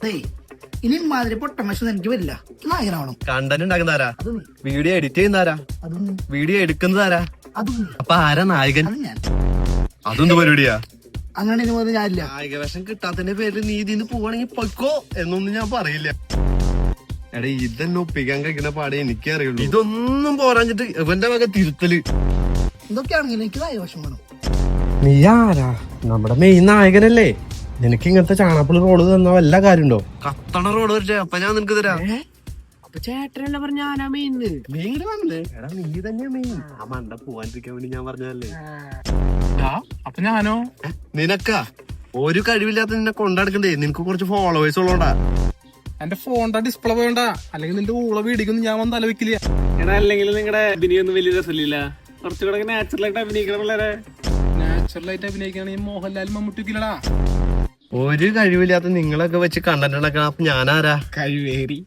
ഇനി മാതിരി പൊട്ടമശം എനിക്ക് വരില്ല. നായകനാവണം. കണ്ടന്റ് ഉണ്ടാക്കുന്നതാരാ? അത് നീ. വീഡിയോ എഡിറ്റ് ചെയ്യുന്നതാരാ? അത് നീ. വീഡിയോ എടുക്കുന്നതാരാ? അത് നീ. അപ്പൊ ആരാ നായകൻ? അത് ഞാൻ. അതൊന്നും പരിപാടിയാ? അങ്ങനെ ഇനി മുതൽ ഞാനില്ല. നായക വേഷം കിട്ടാത്തതിന്റെ പേരിൽ നീ ഇതിന്ന് പോവാണെങ്കിൽ പൊയ്ക്കോ എന്നൊന്നും ഞാൻ പറയില്ല. എടാ ഇതെന്നെ ഒപ്പിക്കാൻ കഴിക്കുന്ന പാടെ എനിക്കേ അറിയുള്ളൂ. ഇതൊന്നും പോരാഞ്ഞിട്ട് ഇവന്റെ വക തിരുത്തല്. എന്തൊക്കെയാണെങ്കിലും എനിക്ക് നായകവശം വേണം. നീ ആരാ? നമ്മുടെ മെയിൻ നായകനല്ലേ? നിനക്ക് ഇങ്ങനത്തെ ചാണാപ്പുളി റോഡ് തന്ന വല്ല കാര്യണ്ടോ? കത്തണ റോഡ് വരട്ടെ, അപ്പൊ ഞാൻ നിനക്ക് തരാം. അപ്പൊ ചേട്ടനല്ല പറഞ്ഞ ഞാനാ മെയിൻ. നീ വന്നേ? എടാ നീ തന്നെയാ മെയിൻ. ആ മണ്ട പോവാണ്ടിരിക്കാൻ വേണ്ടി ഞാൻ പറഞ്ഞതല്ലേ. അപ്പൊ ഞാനോ? നിനക്കാ ഒരു കഴിവില്ലാത്ത നിന്നെ കൊണ്ടടക്കണ്ടേ? നിനക്ക് കുറച്ച് ഫോളോവേഴ്സ് ഉള്ളോണ്ടാ. എന്റെ ഫോണിന്റെ ഡിസ്പ്ലേ പോയണ്ട, അല്ലെങ്കിൽ നിന്റെ ഊള വീടിക്കൊന്നും ഞാൻ വന്ന് തലവെക്കില്ല. എടാ അല്ലെങ്കിൽ നിങ്ങളുടെ അഭിനയൊന്നും വലിയ രസമില്ല. കുറച്ചുകൂടെ നാച്ചുറൽ ആയിട്ട് അഭിനയിക്കണം പിള്ളേരെ. നാച്ചുറൽ ആയിട്ട് അഭിനയിക്കുകയാണെങ്കിൽ മോഹൻലാൽ മമ്മൂട്ടിക്കില്ലടാ. ഒരു കഴിവില്ലാത്ത നിങ്ങളൊക്കെ വെച്ച് കണ്ടന്റ് ഉണ്ടാക്കണം. അപ്പൊ ഞാനാരാ? കഴിവേറി.